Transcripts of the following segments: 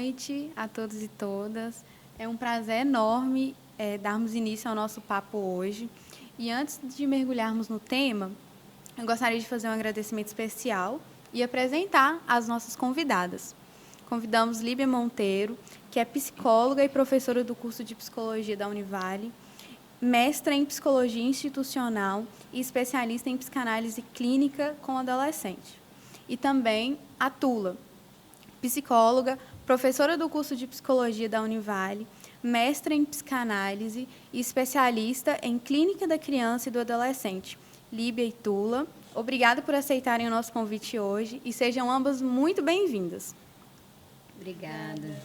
noite a todos e todas. É um prazer enorme darmos início ao nosso papo hoje. E antes de mergulharmos no tema, eu gostaria de fazer um agradecimento especial e apresentar as nossas convidadas. Convidamos Líbia Monteiro, que é psicóloga e professora do curso de Psicologia da Univale, mestra em Psicologia Institucional e especialista em Psicanálise Clínica com Adolescente. E também a Tula, psicóloga, professora do curso de Psicologia da Univale, mestra em Psicanálise e especialista em Clínica da Criança e do Adolescente. Líbia e Tula, obrigada por aceitarem o nosso convite hoje e sejam ambas muito bem-vindas. Obrigada.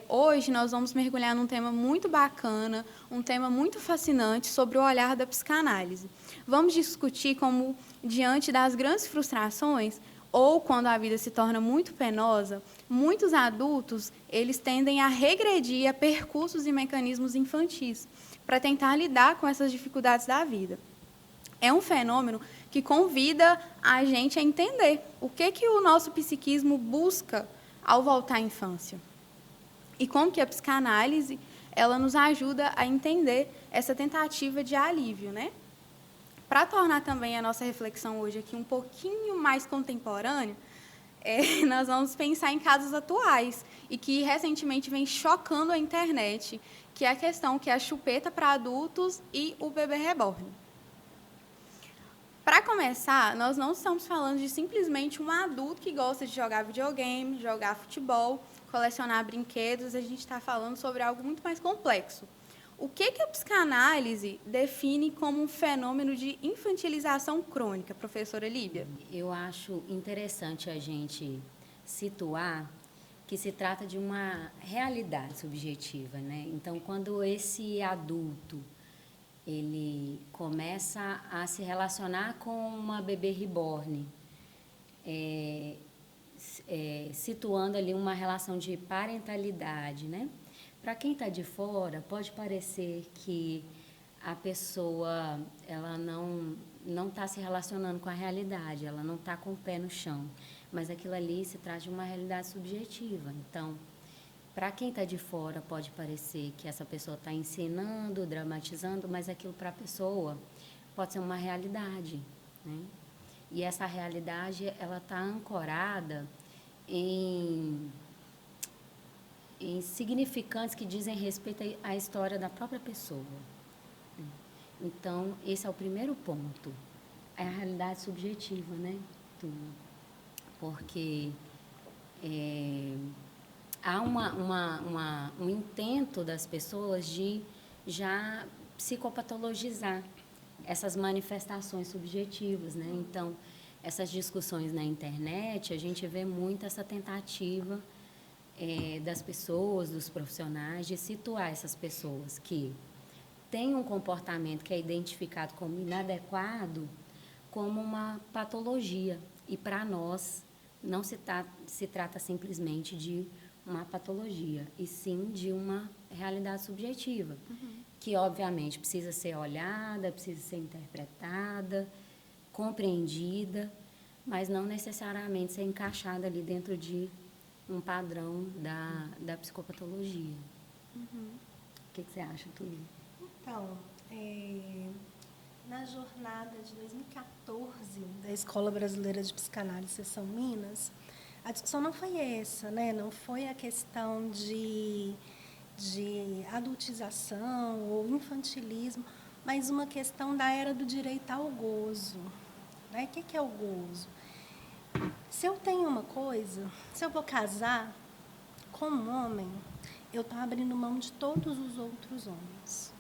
Hoje nós vamos mergulhar num tema muito bacana, um tema muito fascinante sobre o olhar da psicanálise. Vamos discutir como, diante das grandes frustrações, ou quando a vida se torna muito penosa, muitos adultos eles tendem a regredir a percursos e mecanismos infantis para tentar lidar com essas dificuldades da vida. É um fenômeno que convida a gente a entender o que o nosso psiquismo busca ao voltar à infância. E como que a psicanálise ela nos ajuda a entender essa tentativa de alívio, né? Para tornar também a nossa reflexão hoje aqui um pouquinho mais contemporânea, nós vamos pensar em casos atuais e que recentemente vem chocando a internet, que é a questão que é a chupeta para adultos e o bebê reborn. Para começar, nós não estamos falando de simplesmente um adulto que gosta de jogar videogame, jogar futebol, colecionar brinquedos. A gente está falando sobre algo muito mais complexo. O que a psicanálise define como um fenômeno de infantilização crônica, professora Líbia? Eu acho interessante a gente situar que se trata de uma realidade subjetiva, né? Então, quando esse adulto ele começa a se relacionar com uma bebê reborn, situando ali uma relação de parentalidade, né? Para quem está de fora, pode parecer que a pessoa ela não está se relacionando com a realidade, ela não está com o pé no chão, mas aquilo ali se trata de uma realidade subjetiva. Então, para quem está de fora, pode parecer que essa pessoa está ensinando, dramatizando, mas aquilo para a pessoa pode ser uma realidade, né? E essa realidade ela está ancorada em significantes que dizem respeito à história da própria pessoa. Então, esse é o primeiro ponto, é a realidade subjetiva, né? Porque há um intento das pessoas de já psicopatologizar essas manifestações subjetivas, né? Então, essas discussões na internet, a gente vê muito essa tentativa das pessoas, dos profissionais, de situar essas pessoas que têm um comportamento que é identificado como inadequado, como uma patologia. E para nós, não se trata simplesmente de uma patologia, e sim de uma realidade subjetiva, que obviamente precisa ser olhada, precisa ser interpretada, compreendida, mas não necessariamente ser encaixada ali dentro de um padrão da psicopatologia. O que você acha, Túlio? Então, na jornada de 2014 da Escola Brasileira de Psicanálise Seção Minas, a discussão não foi essa, né? Não foi a questão de adultização ou infantilismo, mas uma questão da era do direito ao gozo. Né? O que é o gozo? Se eu tenho uma coisa, se eu vou casar com um homem, eu estou abrindo mão de todos os outros homens.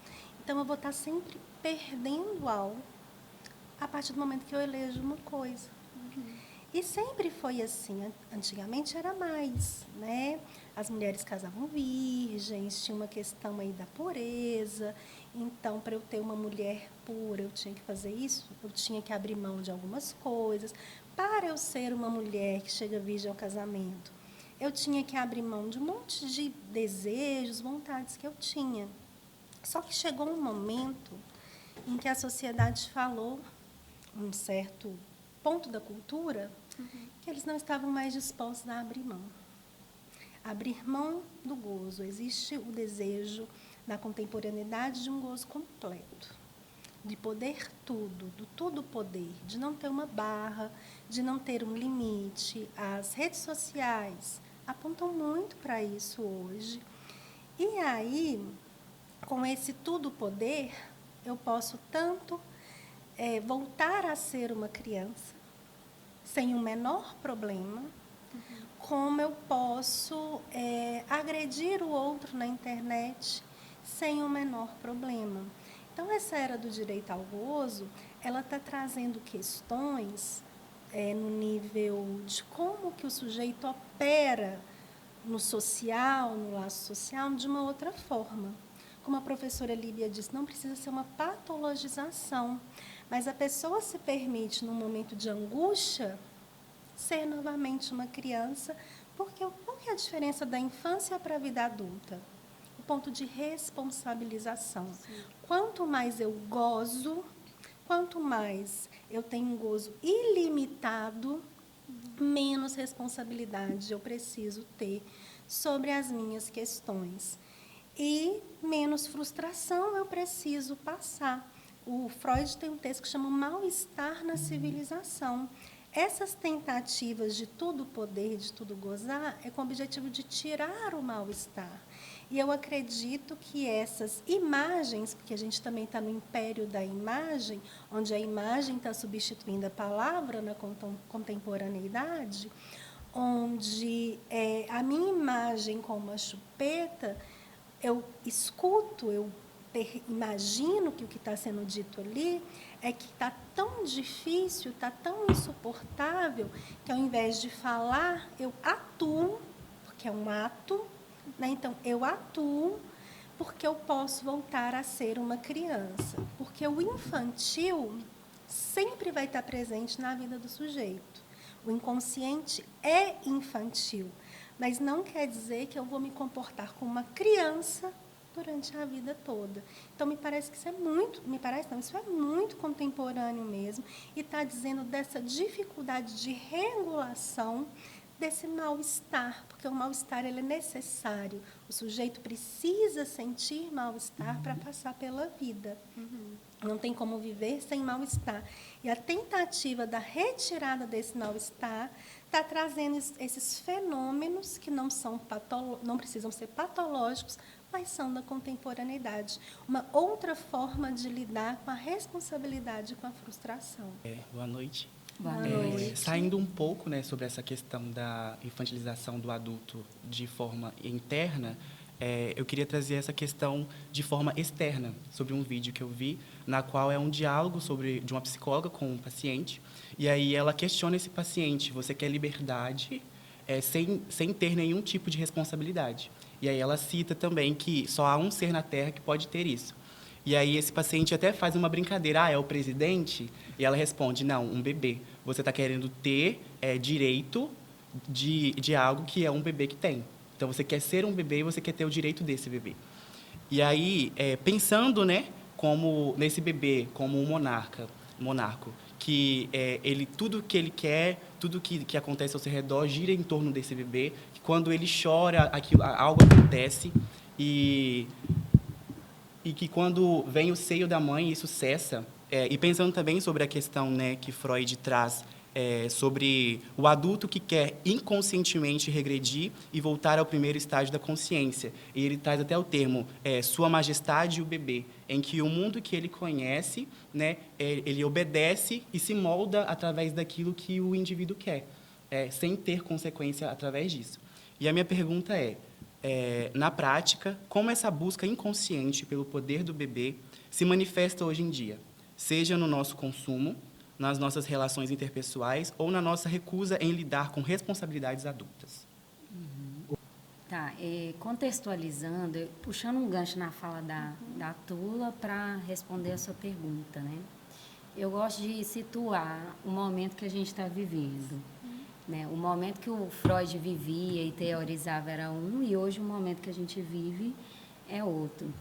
Então, eu vou estar sempre perdendo algo a partir do momento que eu elejo uma coisa. E sempre foi assim. Antigamente era mais, né? As mulheres casavam virgens, tinha uma questão aí da pureza. Então, para eu ter uma mulher pura, eu tinha que fazer isso, eu tinha que abrir mão de algumas coisas. Para eu ser uma mulher que chega virgem ao casamento, eu tinha que abrir mão de um monte de desejos, vontades que eu tinha. Só que chegou um momento em que a sociedade falou, um certo ponto da cultura, que eles não estavam mais dispostos a abrir mão. abrir mão do gozo. Existe o desejo na contemporaneidade de um gozo completo, de poder tudo, do tudo poder, de não ter uma barra, de não ter um limite. As redes sociais apontam muito para isso hoje. E aí, com esse tudo poder, eu posso tanto voltar a ser uma criança, sem o menor problema, como eu posso agredir o outro na internet sem o menor problema. Então, essa era do direito ao gozo, ela está trazendo questões no nível de como que o sujeito opera no social, no laço social, de uma outra forma. Como a professora Líbia disse, não precisa ser uma patologização, mas a pessoa se permite, num momento de angústia, ser novamente uma criança, porque qual que é a diferença da infância para a vida adulta? O ponto de responsabilização. Sim. Quanto mais eu gozo, quanto mais eu tenho um gozo ilimitado, menos responsabilidade eu preciso ter sobre as minhas questões. E menos frustração eu preciso passar. O Freud tem um texto que chama Mal-Estar na Civilização. Essas tentativas de tudo poder, de tudo gozar, é com o objetivo de tirar o mal-estar. E eu acredito que essas imagens, porque a gente também está no império da imagem, onde a imagem está substituindo a palavra na contemporaneidade, onde a minha imagem com uma chupeta, eu escuto, eu imagino que o que está sendo dito ali é que está tão difícil, está tão insuportável, que ao invés de falar, eu atuo, porque é um ato, né? Então, eu atuo porque eu posso voltar a ser uma criança. Porque o infantil sempre vai estar presente na vida do sujeito. O inconsciente é infantil, mas não quer dizer que eu vou me comportar como uma criança durante a vida toda. Então, me parece que isso é muito, isso é muito contemporâneo mesmo, e está dizendo dessa dificuldade de regulação desse mal-estar, porque o mal-estar ele é necessário. O sujeito precisa sentir mal-estar para passar pela vida. Não tem como viver sem mal-estar. E a tentativa da retirada desse mal-estar está trazendo esses fenômenos que não precisam ser patológicos, mas são da contemporaneidade. Uma outra forma de lidar com a responsabilidade e com a frustração. Boa noite. Boa noite. Saindo um pouco, né, sobre essa questão da infantilização do adulto de forma interna, eu queria trazer essa questão de forma externa, sobre um vídeo que eu vi, na qual é um diálogo de uma psicóloga com um paciente, e aí ela questiona esse paciente: você quer liberdade sem ter nenhum tipo de responsabilidade. E aí ela cita também que só há um ser na Terra que pode ter isso. E aí esse paciente até faz uma brincadeira: é o presidente? E ela responde: não, um bebê. Você está querendo ter direito de algo que é um bebê que tem. Então, você quer ser um bebê e você quer ter o direito desse bebê. E aí, pensando, né, como nesse bebê, como um monarca, que tudo que ele quer, tudo que acontece ao seu redor gira em torno desse bebê, que quando ele chora, algo acontece, e que quando vem o seio da mãe, isso cessa. E pensando também sobre a questão, né, que Freud traz sobre o adulto que quer inconscientemente regredir e voltar ao primeiro estágio da consciência. E ele traz até o termo Sua Majestade e o Bebê, em que o mundo que ele conhece, né, ele obedece e se molda através daquilo que o indivíduo quer, sem ter consequência através disso. E a minha pergunta na prática, como essa busca inconsciente pelo poder do bebê se manifesta hoje em dia, seja no nosso consumo, nas nossas relações interpessoais ou na nossa recusa em lidar com responsabilidades adultas. Tá, contextualizando, puxando um gancho na fala da Tula para responder a sua pergunta, né? Eu gosto de situar o momento que a gente está vivendo. Né? O momento que o Freud vivia e teorizava era um, e hoje o momento que a gente vive é outro.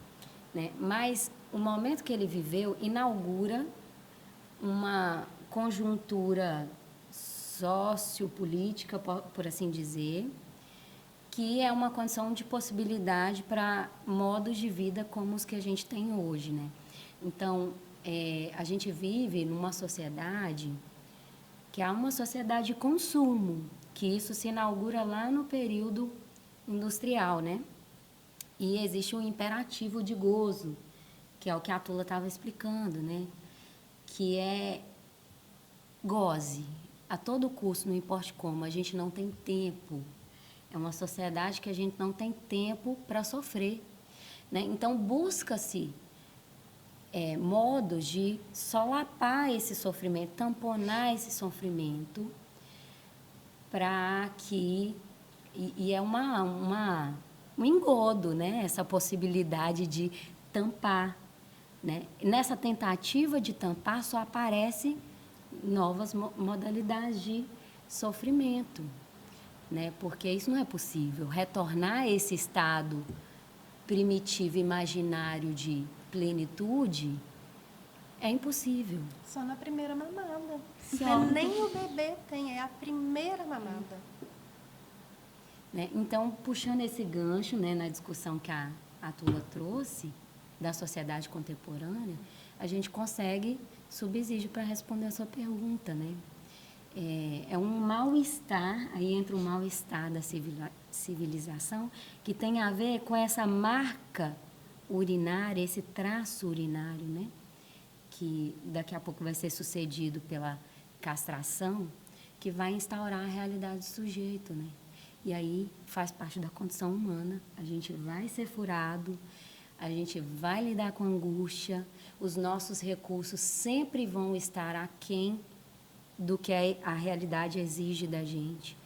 Né? Mas o momento que ele viveu inaugura uma conjuntura sociopolítica, por assim dizer, que é uma condição de possibilidade para modos de vida como os que a gente tem hoje, né? Então, a gente vive numa sociedade que é uma sociedade de consumo, que isso se inaugura lá no período industrial, né? E existe um imperativo de gozo, que é o que a Tula estava explicando, né? Que é goze, a todo custo, não importa como, a gente não tem tempo. É uma sociedade que a gente não tem tempo para sofrer, né? Então, busca-se modos de solapar esse sofrimento, tamponar esse sofrimento, para que... E é um engodo, né? Essa possibilidade de tampar, né? Nessa tentativa de tampar, só aparecem novas modalidades de sofrimento, né? Porque isso não é possível. Retornar a esse estado primitivo, imaginário de plenitude é impossível. Só na primeira mamada. Só. Nem o bebê tem, é a primeira mamada. Né? Então, puxando esse gancho, né, na discussão que a Tula trouxe, da sociedade contemporânea, a gente consegue subsídio para responder a sua pergunta, né? É um mal-estar, aí entra o mal-estar da civilização, que tem a ver com essa marca urinária, esse traço urinário, né? Que daqui a pouco vai ser sucedido pela castração, que vai instaurar a realidade do sujeito, né? E aí faz parte da condição humana, a gente vai ser furado, a gente vai lidar com angústia, os nossos recursos sempre vão estar aquém do que a realidade exige da gente.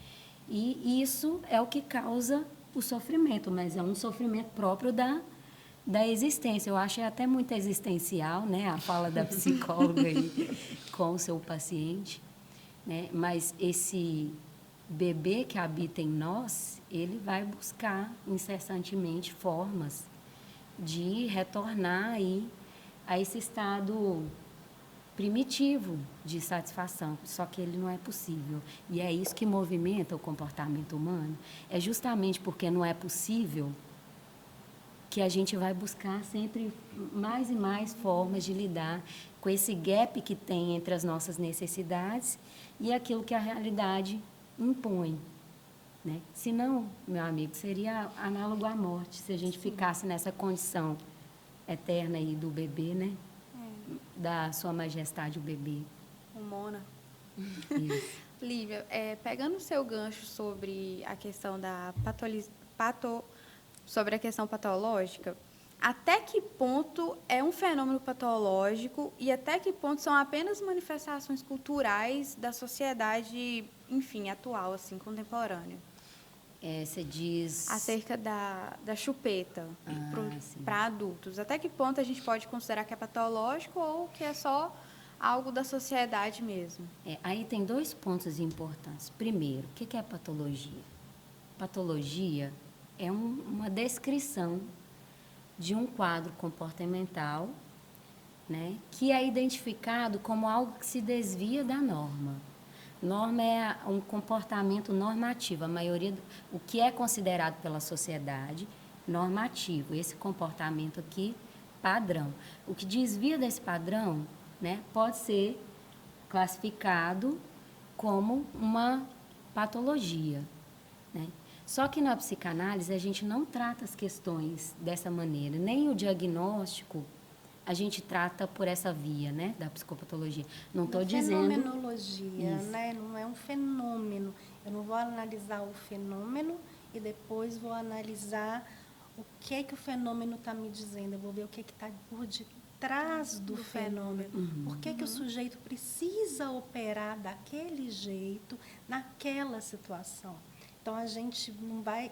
E isso é o que causa o sofrimento, mas é um sofrimento próprio da existência. Eu acho até muito existencial, né, a fala da psicóloga aí com o seu paciente, né? Mas esse bebê que habita em nós, ele vai buscar incessantemente formas de retornar aí a esse estado primitivo de satisfação, só que ele não é possível. E é isso que movimenta o comportamento humano. É justamente porque não é possível que a gente vai buscar sempre mais e mais formas de lidar com esse gap que tem entre as nossas necessidades e aquilo que a realidade impõe, né? Senão, meu amigo, seria análogo à morte, se a gente ficasse nessa condição eterna aí do bebê, né? Da Sua Majestade o bebê. O Mona. Isso. Lívia, pegando o seu gancho sobre a questão da sobre a questão patológica, até que ponto é um fenômeno patológico e até que ponto são apenas manifestações culturais da sociedade, enfim, atual, assim, contemporânea? Você diz... Acerca da chupeta para adultos. Até que ponto a gente pode considerar que é patológico ou que é só algo da sociedade mesmo? Aí tem dois pontos importantes. Primeiro, o que é patologia? Patologia é uma descrição de um quadro comportamental, né, que é identificado como algo que se desvia da norma. Norma é um comportamento normativo, a maioria, o que é considerado pela sociedade normativo, esse comportamento aqui, padrão. O que desvia desse padrão, né, pode ser classificado como uma patologia, né? Só que na psicanálise a gente não trata as questões dessa maneira, nem o diagnóstico a gente trata por essa via, né, da psicopatologia. Não estou dizendo... Fenomenologia, né? Não é um fenômeno. Eu não vou analisar o fenômeno e depois vou analisar o que o fenômeno está me dizendo. Eu vou ver o que está por detrás do fenômeno. Por que o sujeito precisa operar daquele jeito, naquela situação. Então, a gente vai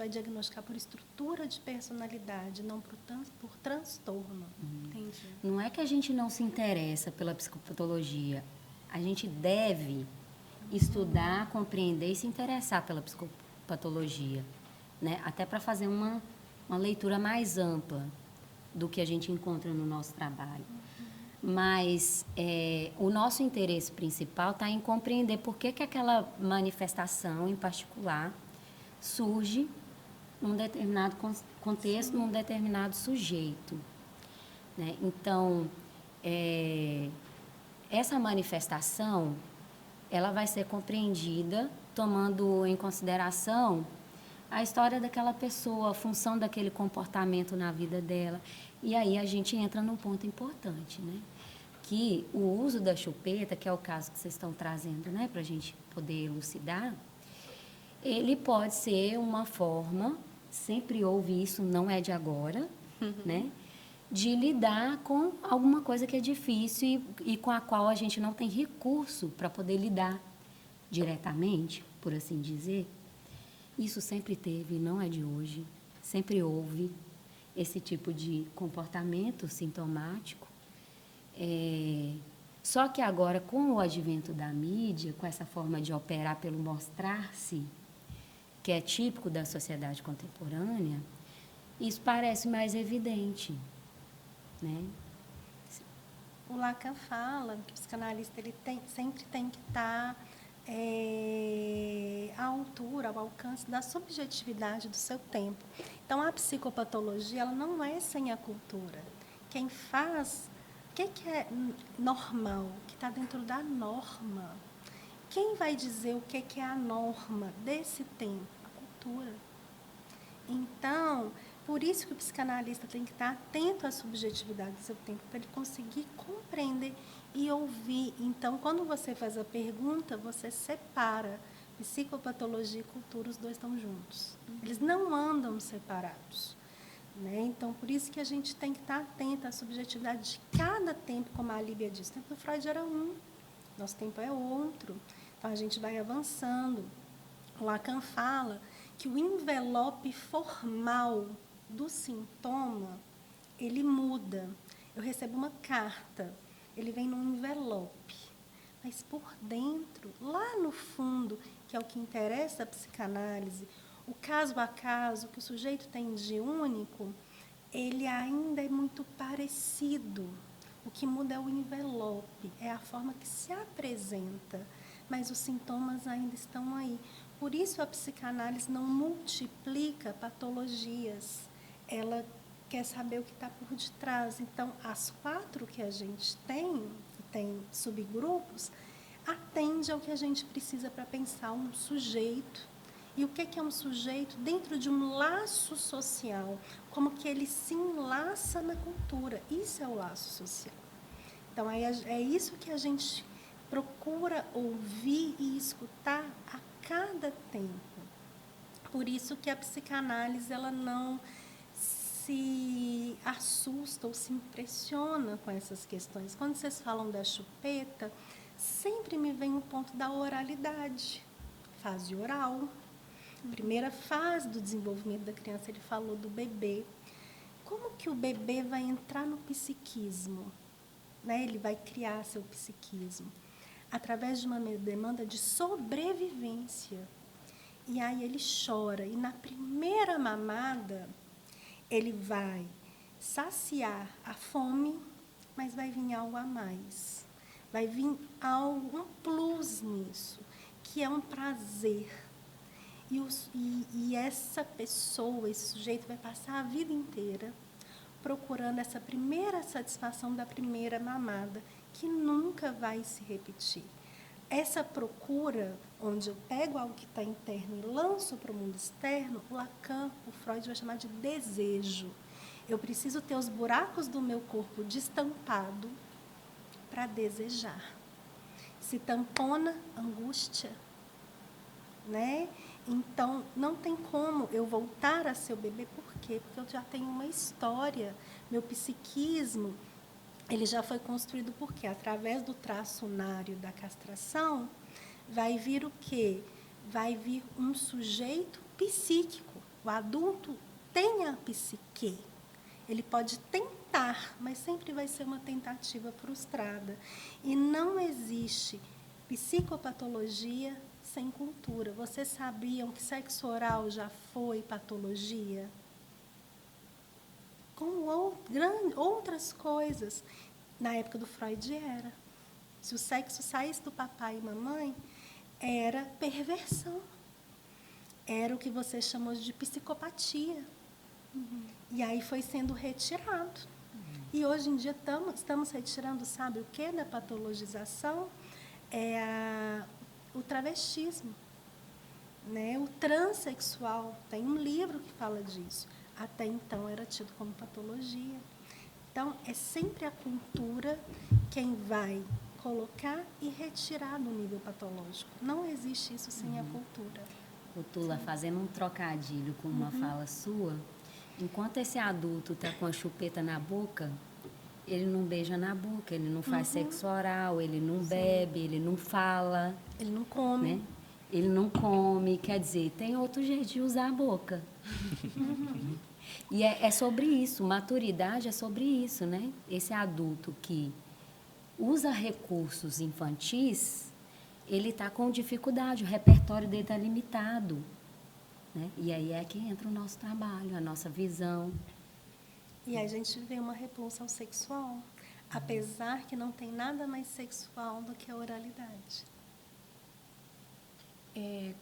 diagnosticar por estrutura de personalidade, não por transtorno. Entendi. Não é que a gente não se interessa pela psicopatologia. A gente deve estudar, compreender e se interessar pela psicopatologia, né? Até para fazer uma leitura mais ampla do que a gente encontra no nosso trabalho. Mas o nosso interesse principal está em compreender por que aquela manifestação em particular surge num determinado contexto, num determinado sujeito, né? Então, essa manifestação, ela vai ser compreendida tomando em consideração a história daquela pessoa, a função daquele comportamento na vida dela. E aí a gente entra num ponto importante, né? Que o uso da chupeta, que é o caso que vocês estão trazendo, né, para a gente poder elucidar, ele pode ser uma forma, sempre houve isso, não é de agora, né, de lidar com alguma coisa que é difícil e com a qual a gente não tem recurso para poder lidar diretamente, por assim dizer. Isso sempre teve, não é de hoje, sempre houve esse tipo de comportamento sintomático. Só que agora, com o advento da mídia, com essa forma de operar pelo mostrar-se, que é típico da sociedade contemporânea, isso parece mais evidente, né? O Lacan fala que o psicanalista ele sempre tem que estar à altura, ao alcance da subjetividade do seu tempo. Então, a psicopatologia ela não é sem a cultura. Quem faz, o que é normal, o que está dentro da norma? Quem vai dizer o que é a norma desse tempo? A cultura. Então, por isso que o psicanalista tem que estar atento à subjetividade do seu tempo, para ele conseguir compreender e ouvir. Então, quando você faz a pergunta, você separa psicopatologia e cultura, os dois estão juntos. Eles não andam separados, né? Então, por isso que a gente tem que estar atento à subjetividade de cada tempo, como a Líbia disse. O tempo do Freud era um, nosso tempo é outro. Então, a gente vai avançando. O Lacan fala que o envelope formal do sintoma, ele muda. Eu recebo uma carta, ele vem num envelope, mas por dentro, lá no fundo, que é o que interessa a psicanálise, o caso a caso, que o sujeito tem de único, ele ainda é muito parecido. O que muda é o envelope, é a forma que se apresenta, mas os sintomas ainda estão aí. Por isso, a psicanálise não multiplica patologias, ela quer saber o que está por detrás. Então, as 4 que a gente tem, que tem subgrupos, atende ao que a gente precisa para pensar um sujeito. E o que é um sujeito dentro de um laço social, como que ele se enlaça na cultura. Isso é o laço social. Então, é isso que a gente procura ouvir e escutar a cada tempo. Por isso que a psicanálise ela não se assusta ou se impressiona com essas questões. Quando vocês falam da chupeta, sempre me vem o ponto da oralidade, fase oral. Primeira fase do desenvolvimento da criança, ele falou do bebê. Como que o bebê vai entrar no psiquismo? Né? Ele vai criar seu psiquismo através de uma demanda de sobrevivência. E aí ele chora. E na primeira mamada, ele vai saciar a fome, mas vai vir algo a mais. Vai vir algo, um plus nisso, que é um prazer. E essa pessoa, esse sujeito, vai passar a vida inteira procurando essa primeira satisfação da primeira mamada, que nunca vai se repetir. Essa procura, onde eu pego algo que está interno e lanço para o mundo externo, o Lacan, o Freud vai chamar de desejo. Eu preciso ter os buracos do meu corpo destampado para desejar. Se tampona, angústia, né? Então, não tem como eu voltar a ser o bebê. Por quê? Porque eu já tenho uma história. Meu psiquismo, ele já foi construído por quê? Através do traço unário da castração, vai vir o quê? Vai vir um sujeito psíquico. O adulto tem a psique. Ele pode tentar, mas sempre vai ser uma tentativa frustrada. E não existe psicopatologia sem cultura. Vocês sabiam que sexo oral já foi patologia? Como outras coisas. Na época do Freud era. Se o sexo saísse do papai e mamãe, era perversão. era o que você chamou de psicopatia. E aí foi sendo retirado. E hoje em dia estamos retirando, sabe o que da patologização? O travestismo, né? O transexual. Tem um livro que fala disso. Até então era tido como patologia. Então, é sempre a cultura quem vai colocar e retirar do nível patológico. Não existe isso sem a cultura. O Tula, fazendo um trocadilho com uma fala sua, enquanto esse adulto está com a chupeta na boca, ele não beija na boca, ele não faz sexo oral, ele não bebe, ele não fala. Ele não come. Né? Ele não come, quer dizer, tem outro jeito de usar a boca. E é sobre isso, maturidade é sobre isso, né? Esse adulto que usa recursos infantis, ele está com dificuldade, o repertório dele está limitado. Né? E aí é que entra o nosso trabalho, a nossa visão. E a gente vê uma repulsão sexual, apesar que não tem nada mais sexual do que a oralidade.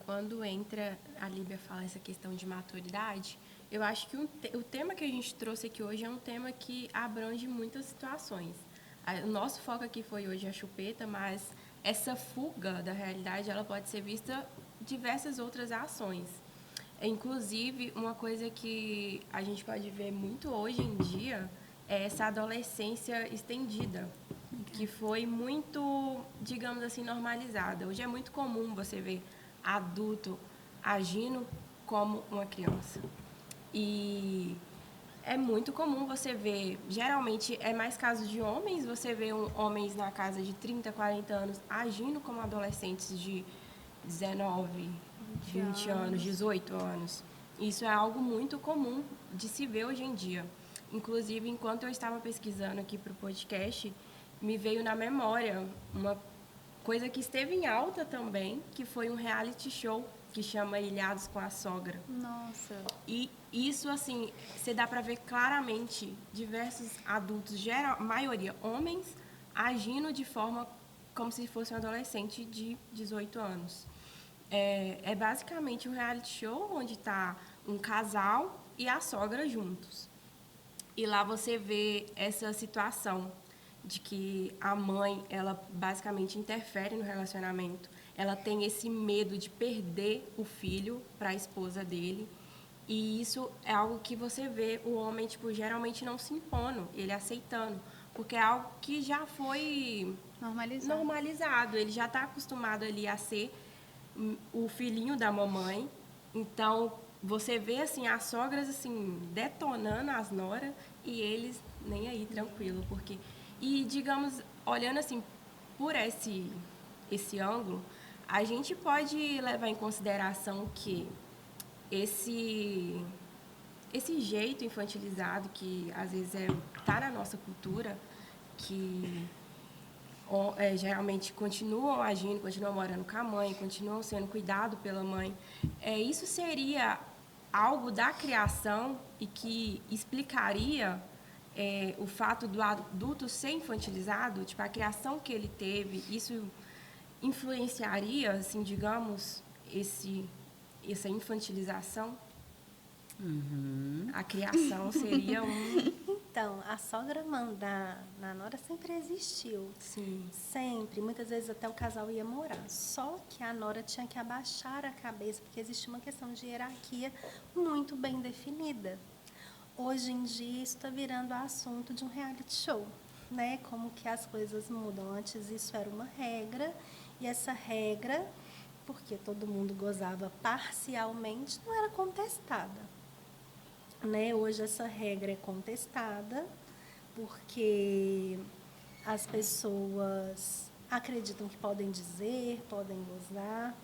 Quando entra, a Líbia fala essa questão de maturidade, eu acho que o tema que a gente trouxe aqui hoje é um tema que abrange muitas situações. O nosso foco aqui foi hoje a chupeta, mas essa fuga da realidade ela pode ser vista diversas outras ações. Inclusive, uma coisa que a gente pode ver muito hoje em dia é essa adolescência estendida, que foi muito, digamos assim, normalizada. Hoje é muito comum você ver adulto agindo como uma criança. E é muito comum você ver, geralmente é mais caso de homens, você vê homens na casa de 30, 40 anos agindo como adolescentes de 19, 20 anos, 18 anos. Isso é algo muito comum de se ver hoje em dia. Inclusive, enquanto eu estava pesquisando aqui para o podcast, me veio na memória uma coisa que esteve em alta também, que foi um reality show que chama Ilhados com a Sogra. Nossa. E isso, assim, você dá para ver claramente diversos adultos, maioria homens, agindo de forma como se fosse um adolescente de 18 anos. É basicamente um reality show onde está um casal e a sogra juntos. E lá você vê essa situação de que a mãe, ela basicamente interfere no relacionamento. Ela tem esse medo de perder o filho para a esposa dele. E isso é algo que você vê o homem, tipo, geralmente não se impondo, ele aceitando. Porque é algo que já foi normalizado. Ele já está acostumado ali a ser o filhinho da mamãe. Então, você vê, assim, as sogras, assim, detonando as noras e eles nem aí, tranquilo. Porque... E, digamos, olhando, assim, por esse ângulo, a gente pode levar em consideração que esse jeito infantilizado que, às vezes, está na nossa cultura, que geralmente continuam agindo, continuam morando com a mãe, continuam sendo cuidados pela mãe, isso seria algo da criação e que explicaria o fato do adulto ser infantilizado, tipo, a criação que ele teve, isso influenciaria, assim, digamos, essa infantilização? A criação seria Então, a sogra mandar na nora sempre existiu. Sim. Sempre. Muitas vezes até o casal ia morar. Só que a nora tinha que abaixar a cabeça, porque existia uma questão de hierarquia muito bem definida. Hoje em dia, isso está virando assunto de um reality show, né? Como que as coisas mudam. Antes, isso era uma regra, e essa regra, porque todo mundo gozava parcialmente, não era contestada. Né? Hoje essa regra é contestada porque as pessoas acreditam que podem dizer, podem gozar,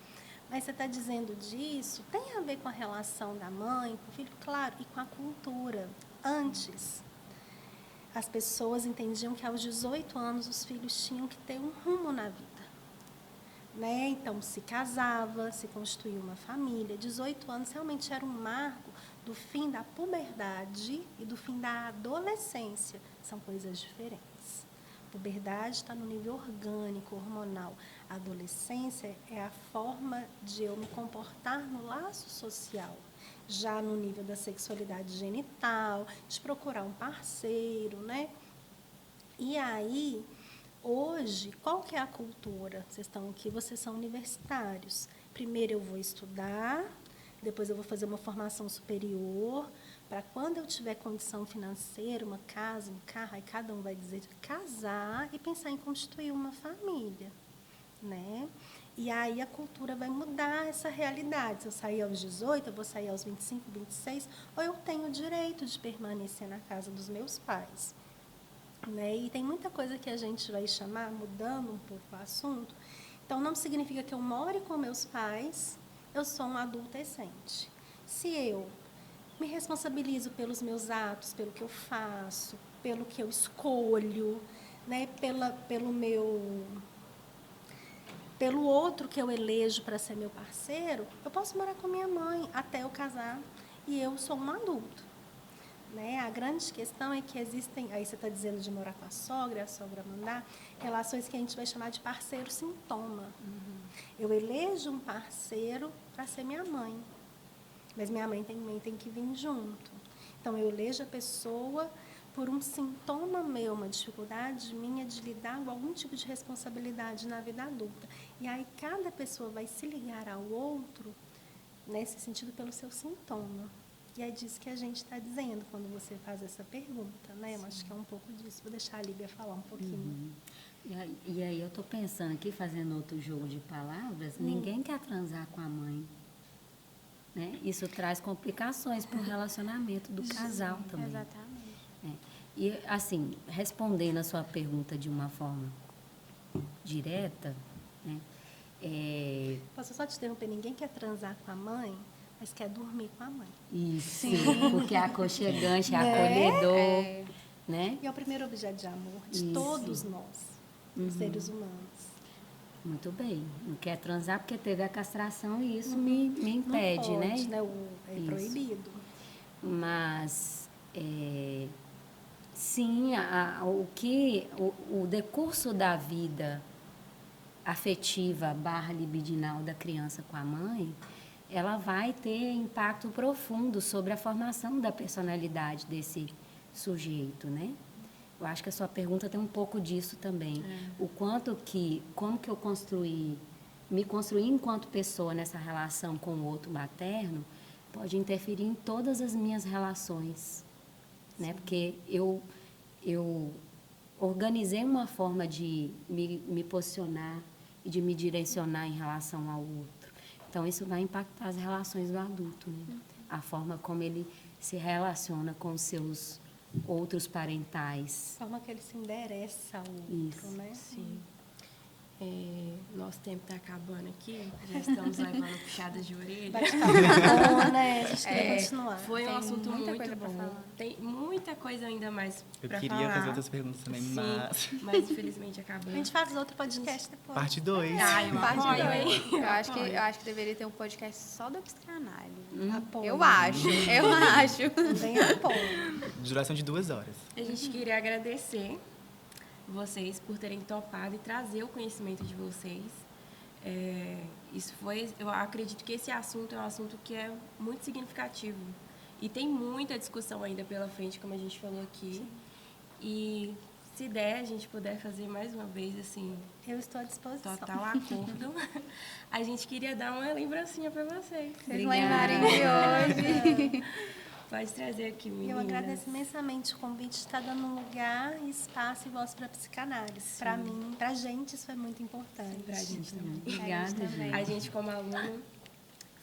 mas você está dizendo disso, tem a ver com a relação da mãe com o filho, claro, e com a cultura. Antes, as pessoas entendiam que aos 18 anos os filhos tinham que ter um rumo na vida. Né? Então, se casava, se constituía uma família. 18 anos realmente era um marco do fim da puberdade e do fim da adolescência. São coisas diferentes. Puberdade está no nível orgânico, hormonal. A adolescência é a forma de eu me comportar no laço social, já no nível da sexualidade genital, de procurar um parceiro, né? E aí, hoje, qual que é a cultura? Vocês estão aqui, vocês são universitários. Primeiro eu vou estudar, depois eu vou fazer uma formação superior, para quando eu tiver condição financeira, uma casa, um carro, aí cada um vai dizer casar e pensar em constituir uma família, né? E aí a cultura vai mudar essa realidade. Se eu sair aos 18, eu vou sair aos 25, 26, ou eu tenho o direito de permanecer na casa dos meus pais. Né? E tem muita coisa que a gente vai chamar, mudando um pouco o assunto. Então, não significa que eu more com meus pais, eu sou um adultecente. Se eu me responsabilizo pelos meus atos, pelo que eu faço, pelo que eu escolho, né? Pelo outro que eu elejo para ser meu parceiro, eu posso morar com minha mãe até eu casar e eu sou um adulto. Né? A grande questão é que existem, aí você está dizendo de morar com a sogra mandar, relações que a gente vai chamar de parceiro-sintoma. Eu elejo um parceiro para ser minha mãe, mas minha mãe também tem que vir junto. Então, eu elejo a pessoa por um sintoma meu, uma dificuldade minha de lidar com algum tipo de responsabilidade na vida adulta. E aí, cada pessoa vai se ligar ao outro, nesse sentido, pelo seu sintoma. E é disso que a gente está dizendo quando você faz essa pergunta, né? Eu acho que é um pouco disso. Vou deixar a Líbia falar um pouquinho. E aí eu estou pensando aqui, fazendo outro jogo de palavras, ninguém quer transar com a mãe. Né? Isso traz complicações para o relacionamento do casal também. Exatamente. E, assim, respondendo a sua pergunta de uma forma direta, né? Posso só te interromper? Ninguém quer transar com a mãe, mas quer dormir com a mãe. Isso, porque é aconchegante, é acolhedor. Né? E é o primeiro objeto de amor de todos nós, seres humanos. Muito bem. Não quer transar porque teve a castração e isso me impede, Não pode, né? É proibido. Mas, sim, o decurso da vida afetiva / libidinal da criança com a mãe, ela vai ter impacto profundo sobre a formação da personalidade desse sujeito, né? Eu acho que a sua pergunta tem um pouco disso também. Como que eu me construí enquanto pessoa nessa relação com o outro materno, pode interferir em todas as minhas relações, né? Porque eu organizei uma forma de me posicionar e de me direcionar em relação ao outro. Então, isso vai impactar as relações do adulto, né? A forma como ele se relaciona com os seus outros parentais. A forma que ele se endereça ao outro, né? Sim. Nosso tempo está acabando aqui, já estamos levando puxadas de orelha. Bom, né? A gente quer continuar. Foi um assunto muita muito coisa pra bom. falar. Tem muita coisa ainda mais Eu para queria falar. fazer outras perguntas também, mas infelizmente A acabou. gente faz outro podcast depois. Parte 2. Eu apoio, hein? Eu acho que deveria ter um podcast só da psicanálise. Apoio. Eu acho. Bem apoio. Duração de 2 horas. A gente queria agradecer vocês por terem topado e trazer o conhecimento de vocês. Eu acredito que esse assunto é um assunto que é muito significativo e tem muita discussão ainda pela frente, como a gente falou aqui. Sim. E se der, a gente puder fazer mais uma vez, assim, eu estou à disposição. Total acordo. A gente queria dar uma lembrancinha para vocês. Vocês lembrarem de hoje. Pode trazer aqui, meninas. Eu agradeço imensamente o convite de estar dando um lugar, espaço e voz para a psicanálise. Para mim, para a gente, isso é muito importante. Para a gente também. Obrigada, gente. A gente, como aluno,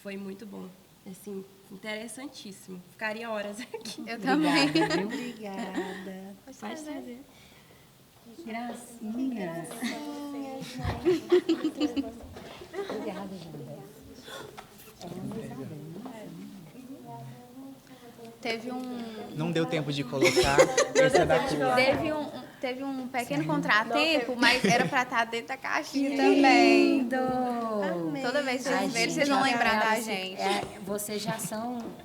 foi muito bom. Assim, interessantíssimo. Ficaria horas aqui. Eu também. Obrigada. Pode trazer. Gracinha. Obrigada, Jandé. Teve um... Não deu tempo de colocar. Esse é da cor. Teve um pequeno contratempo, mas era para estar dentro da caixinha também. Lindo! Amei. Toda vez vez que Ai, vocês verem, gente, vocês vão lembrar da aquela gente. Vocês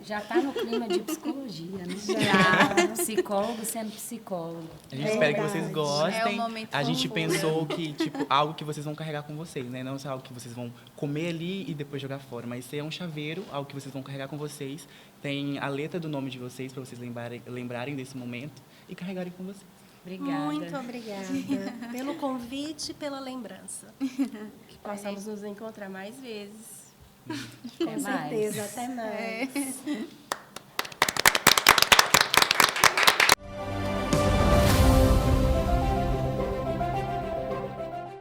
já tá no clima de psicologia, né? Já. Psicólogo sendo psicólogo. A gente espera que vocês verdade. gostem. É o momento A gente fofura. pensou que, tipo, algo que vocês vão carregar com vocês, né? Não só algo que vocês vão comer ali e depois jogar fora, mas ser um chaveiro, algo que vocês vão carregar com vocês. Tem a letra do nome de vocês, para vocês lembrarem desse momento e carregarem com vocês. Obrigada. Muito obrigada pelo convite e pela lembrança. Que possamos nos encontrar mais vezes. Até Com mais. certeza, até mais. É.